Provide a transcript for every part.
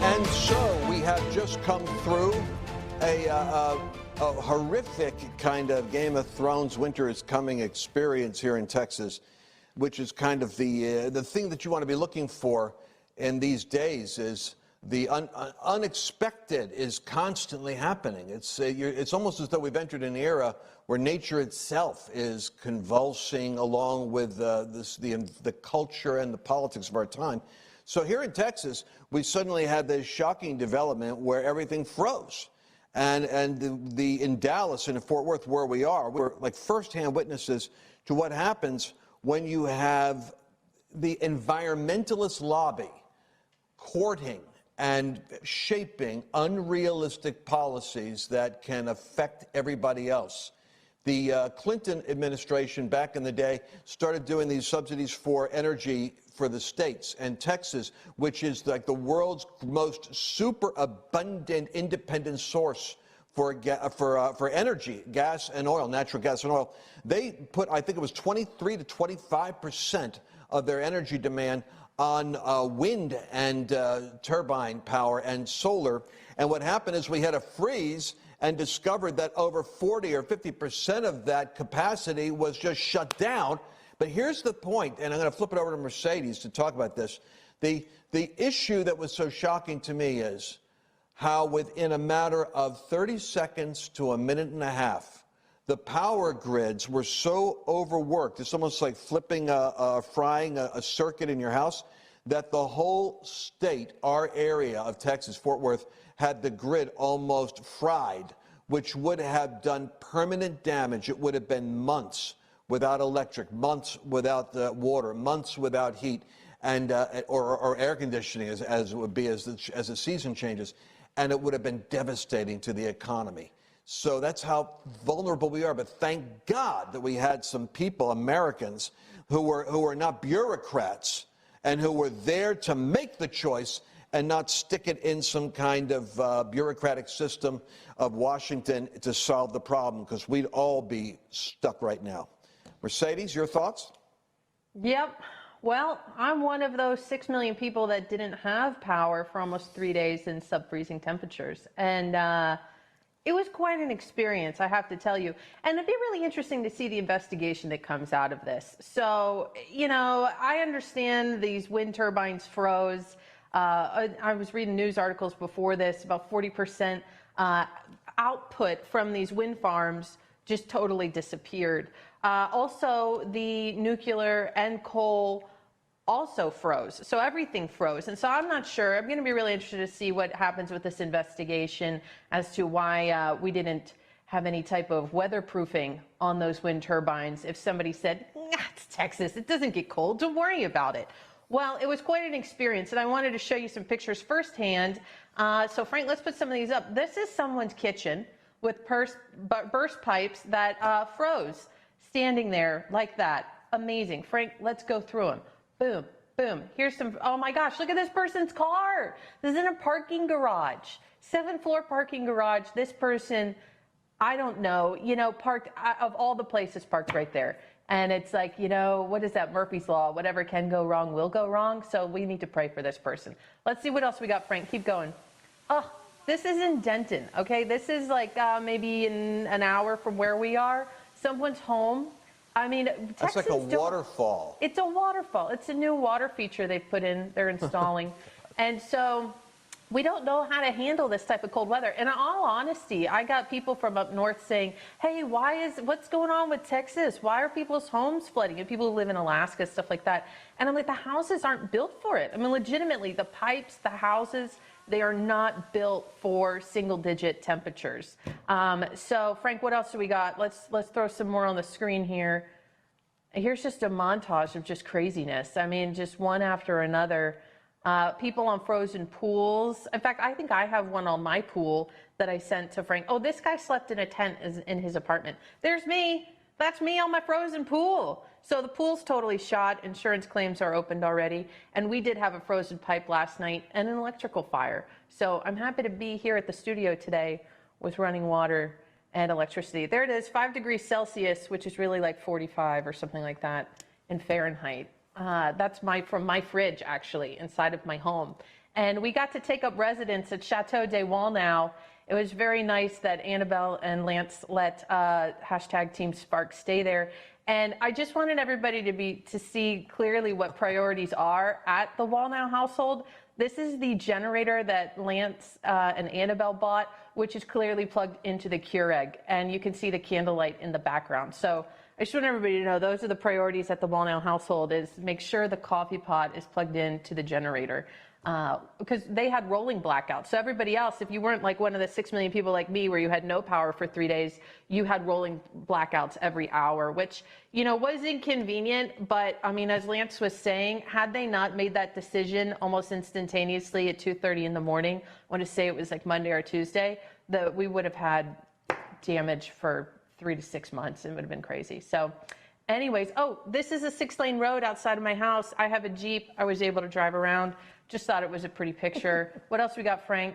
And so we have just come through a horrific kind of Game of Thrones winter is coming experience here in Texas, which is kind of the thing that you want to be looking for in these days. Is the unexpected is constantly happening. It's almost as though we've entered an era where nature itself is convulsing along with the culture and the politics of our time. So here in Texas, we suddenly had this shocking development where everything froze. And in Dallas and in Fort Worth, where we're like firsthand witnesses to what happens when you have the environmentalist lobby courting and shaping unrealistic policies that can affect everybody else. The Clinton administration back in the day started doing these subsidies for energy for the states, and Texas, which is like the world's most super abundant independent source for energy, gas and oil, natural gas and oil. They put, I think it was 23 to 25% of their energy demand on wind and turbine power and solar. And what happened is we had a freeze and discovered that over 40 or 50% of that capacity was just shut down. But here's the point, and I'm going to flip it over to Mercedes to talk about this. The issue that was so shocking to me is how within a matter of 30 seconds to a minute and a half, the power grids were so overworked, it's almost like frying a circuit in your house, that the whole state, our area of Texas, Fort Worth, had the grid almost fried, which would have done permanent damage. It would have been months without electric, months without water, months without heat, and or air conditioning, as it would be as the season changes, and it would have been devastating to the economy. So that's how vulnerable we are. But thank God that we had some people, Americans, who were not bureaucrats and who were there to make the choice and not stick it in some kind of bureaucratic system of Washington to solve the problem, because we'd all be stuck right now. Mercedes, your thoughts? Yep. Well, I'm one of those 6 million people that didn't have power for almost 3 days in sub-freezing temperatures. And it was quite an experience, I have to tell you. And it'd be really interesting to see the investigation that comes out of this. So, you know, I understand these wind turbines froze. I was reading news articles before this, about 40% output from these wind farms just totally disappeared. Also, the nuclear and coal also froze. So everything froze. And so I'm not sure. I'm going to be really interested to see what happens with this investigation as to why we didn't have any type of weatherproofing on those wind turbines. If somebody said, it's Texas, it doesn't get cold, don't worry about it. Well, it was quite an experience, and I wanted to show you some pictures firsthand. So Frank, let's put some of these up. This is someone's kitchen with burst pipes that froze, standing there like that. Amazing. Frank, let's go through them. Boom, boom. Here's some, oh my gosh, look at this person's car. This is in a parking garage, 7th-floor parking garage. This person, I don't know, you know, parked, of all the places, parked right there. And it's like, you know, what is that, Murphy's Law? Whatever can go wrong will go wrong. So we need to pray for this person. Let's see what else we got, Frank. Keep going. Oh, this is in Denton, okay? This is like maybe in an hour from where we are. Someone's home. I mean, That's like a waterfall. It's a waterfall. It's a new water feature they've put in, they're installing. And so we don't know how to handle this type of cold weather. And in all honesty, I got people from up north saying, hey, what's going on with Texas? Why are people's homes flooding? And people who live in Alaska, stuff like that. And I'm like, the houses aren't built for it. I mean, legitimately, the pipes, the houses, they are not built for single-digit temperatures. So, Frank, what else do we got? Let's throw some more on the screen here. Here's just a montage of just craziness. I mean, just one after another. People on frozen pools. In fact, I think I have one on my pool that I sent to Frank. Oh, this guy slept in a tent in his apartment. There's me. That's me on my frozen pool. So the pool's totally shot. Insurance claims are opened already. And we did have a frozen pipe last night and an electrical fire. So I'm happy to be here at the studio today with running water and electricity. There it is, 5 degrees Celsius, which is really like 45 or something like that in Fahrenheit. That's from my fridge, actually, inside of my home. And we got to take up residence at Chateau de Wallnow. It was very nice that Annabelle and Lance let hashtag Team Spark stay there. And I just wanted everybody to see clearly what priorities are at the Wallnow household. This is the generator that Lance and Annabelle bought, which is clearly plugged into the Keurig. And you can see the candlelight in the background. So I just want everybody to know those are the priorities at the Wallnow household, is make sure the coffee pot is plugged into the generator. Because they had rolling blackouts. So everybody else, if you weren't like one of the 6 million people like me where you had no power for 3 days, you had rolling blackouts every hour, which, was inconvenient. But I mean, as Lance was saying, had they not made that decision almost instantaneously at 2:30 in the morning, I want to say it was like Monday or Tuesday, that we would have had damage for 3 to 6 months. It would have been crazy. So anyways, this is a 6-lane road outside of my house. I have a Jeep. I was able to drive around. Just thought it was a pretty picture. What else we got, Frank?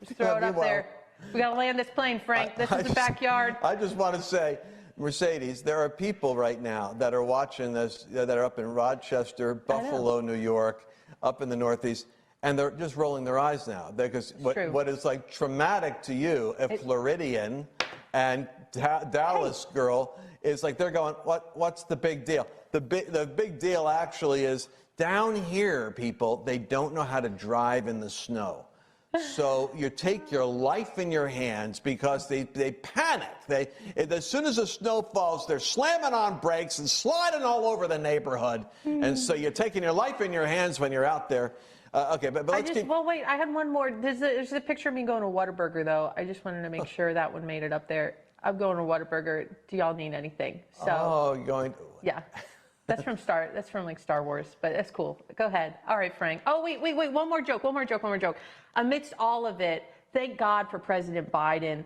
Just throw it up there. We got to land this plane, Frank. This is the backyard. I just want to say, Mercedes, there are people right now that are watching this that are up in Rochester, Buffalo, New York, up in the Northeast, and they're just rolling their eyes now. Because what is like traumatic to you, a Floridian and Dallas girl, is like they're going, what's the big deal? The big deal actually is, down here, people, they don't know how to drive in the snow. So you take your life in your hands because they panic. As soon as the snow falls, they're slamming on brakes and sliding all over the neighborhood. And so you're taking your life in your hands when you're out there. Okay, but let's keep... Well, wait, I had one more. There's a picture of me going to Whataburger, though. I just wanted to make sure that one made it up there. I'm going to Whataburger. Do y'all need anything? So, you're going... Yeah. That's from like Star Wars, but that's cool. Go ahead. All right, Frank. Oh, wait. One more joke. Amidst all of it, thank God for President Biden.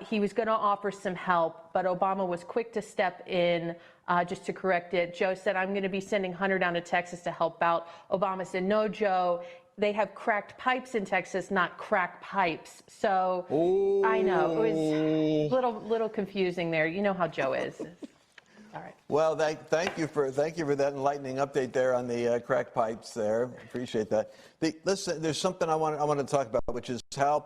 He was going to offer some help, but Obama was quick to step in just to correct it. Joe said, I'm going to be sending Hunter down to Texas to help out. Obama said, no, Joe. They have cracked pipes in Texas, not crack pipes. So I know it was a little confusing there. You know how Joe is. All right. Well, thank you for that enlightening update there on the crack pipes there. Appreciate that. Listen, there's something I want to talk about, which is how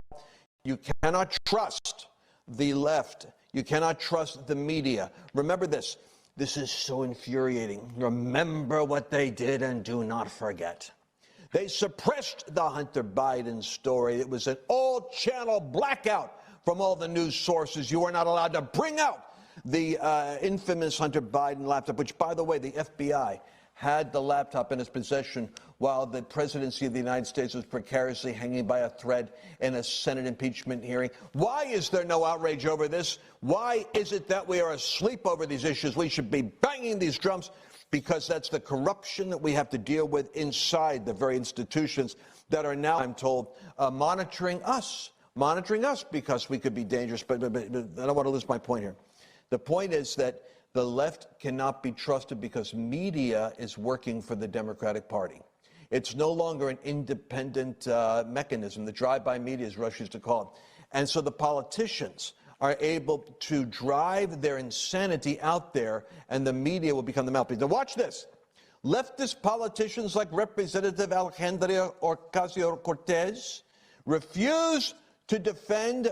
you cannot trust the left. You cannot trust the media. Remember this. This is so infuriating. Remember what they did and do not forget. They suppressed the Hunter Biden story. It was an all-channel blackout from all the news sources. You were not allowed to bring out the infamous Hunter Biden laptop, which, by the way, the FBI had the laptop in its possession while the presidency of the United States was precariously hanging by a thread in a Senate impeachment hearing. Why is there no outrage over this? Why is it that we are asleep over these issues? We should be banging these drums, because that's the corruption that we have to deal with inside the very institutions that are now, I'm told, monitoring us because we could be dangerous. But I don't want to lose my point here. The point is that the left cannot be trusted because media is working for the Democratic Party. It's no longer an independent mechanism. The drive-by media, as Rush used to call it. And so the politicians are able to drive their insanity out there, and the media will become the mouthpiece. Now watch this. Leftist politicians like Representative Alejandria Ocasio-Cortez rushed to defend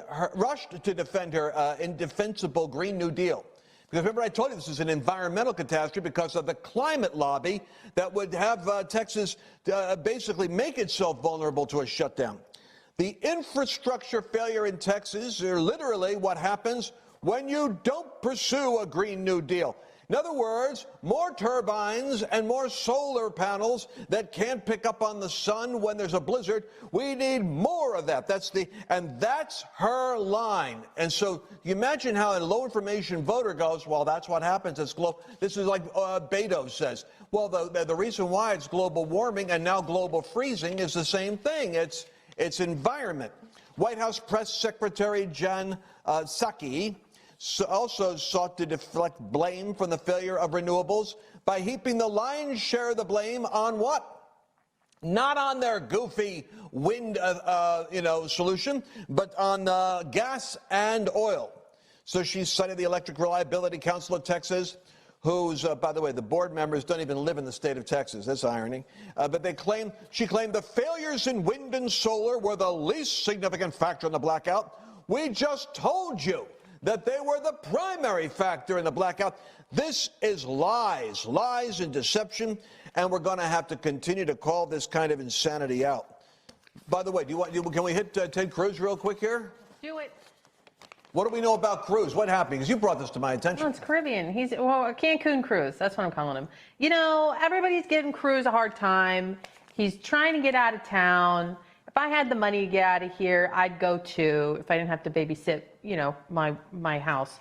her indefensible Green New Deal. Because remember, I told you this is an environmental catastrophe because of the climate lobby that would have Texas basically make itself vulnerable to a shutdown. The infrastructure failure in Texas are literally what happens when you don't pursue a Green New Deal. In other words, more turbines and more solar panels that can't pick up on the sun when there's a blizzard. We need more of that. That's her line. And so you imagine how a low information voter goes, well, that's what happens. This is like Beto says. Well, the reason why it's global warming and now global freezing is the same thing. It's environment. White House Press Secretary Jen Psaki also sought to deflect blame from the failure of renewables by heaping the lion's share of the blame on what? Not on their goofy wind solution, but on gas and oil. So she cited the Electric Reliability Council of Texas, whose, by the way, the board members don't even live in the state of Texas. That's irony. But she claimed the failures in wind and solar were the least significant factor in the blackout. We just told you that they were the primary factor in the blackout. This is lies and deception, and we're going to have to continue to call this kind of insanity out. By the way, can we hit Ted Cruz real quick here? Do it. What do we know about Cruz? What happened? Because you brought this to my attention. Well, it's Caribbean. He's, well, Cancun Cruz. That's what I'm calling him. You know, everybody's giving Cruz a hard time. He's trying to get out of town. If I had the money to get out of here, I'd go too, if I didn't have to babysit, you know, my house.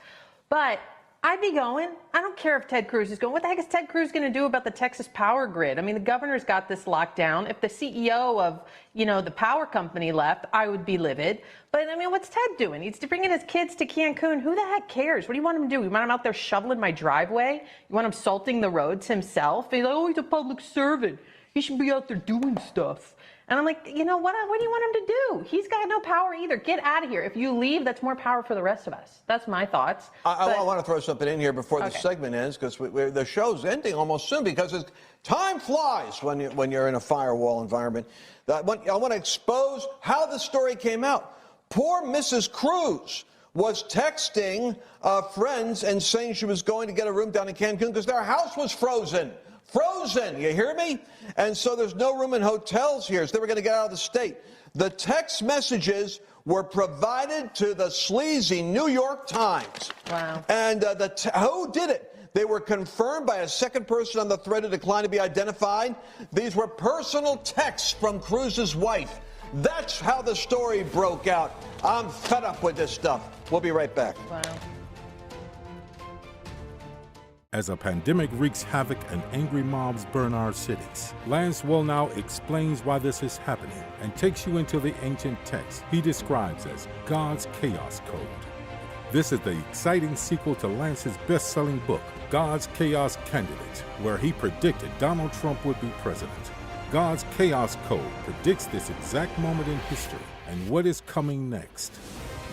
But I'd be going. I don't care if Ted Cruz is going. What the heck is Ted Cruz going to do about the Texas power grid? I mean, the governor's got this locked down. If the CEO of, you know, the power company left, I would be livid. But, I mean, what's Ted doing? He's bringing his kids to Cancun. Who the heck cares? What do you want him to do? You want him out there shoveling my driveway? You want him salting the roads himself? He's like, oh, he's a public servant. He should be out there doing stuff. And I'm like, you know, what do you want him to do? He's got no power either. Get out of here. If you leave, that's more power for the rest of us. That's my thoughts. I want to throw something in here before the segment ends, because the show's ending almost soon, because time flies when you're in a firewall environment. I want to expose how the story came out. Poor Mrs. Cruz was texting friends and saying she was going to get a room down in Cancun because their house was frozen. Frozen, you hear me? And so there's no room in hotels here, so they were going to get out of the state. The text messages were provided to the sleazy New York Times. Wow. And who did it? They were confirmed by a second person on the thread who declined to be identified. These were personal texts from Cruz's wife. That's how the story broke out. I'm fed up with this stuff. We'll be right back. Wow. As a pandemic wreaks havoc and angry mobs burn our cities, Lance Wallnau explains why this is happening and takes you into the ancient text he describes as God's Chaos Code. This is the exciting sequel to Lance's best-selling book, God's Chaos Candidate, where he predicted Donald Trump would be president. God's Chaos Code predicts this exact moment in history and what is coming next.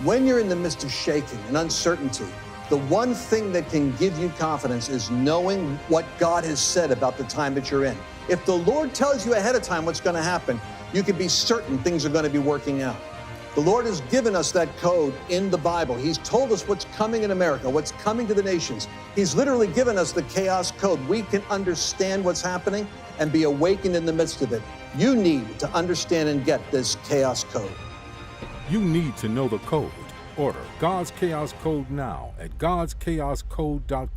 When you're in the midst of shaking and uncertainty, the one thing that can give you confidence is knowing what God has said about the time that you're in. If the Lord tells you ahead of time what's going to happen, you can be certain things are going to be working out. The Lord has given us that code in the Bible. He's told us what's coming in America, what's coming to the nations. He's literally given us the chaos code. We can understand what's happening and be awakened in the midst of it. You need to understand and get this chaos code. You need to know the code. Order God's Chaos Code now at godschaoscode.com.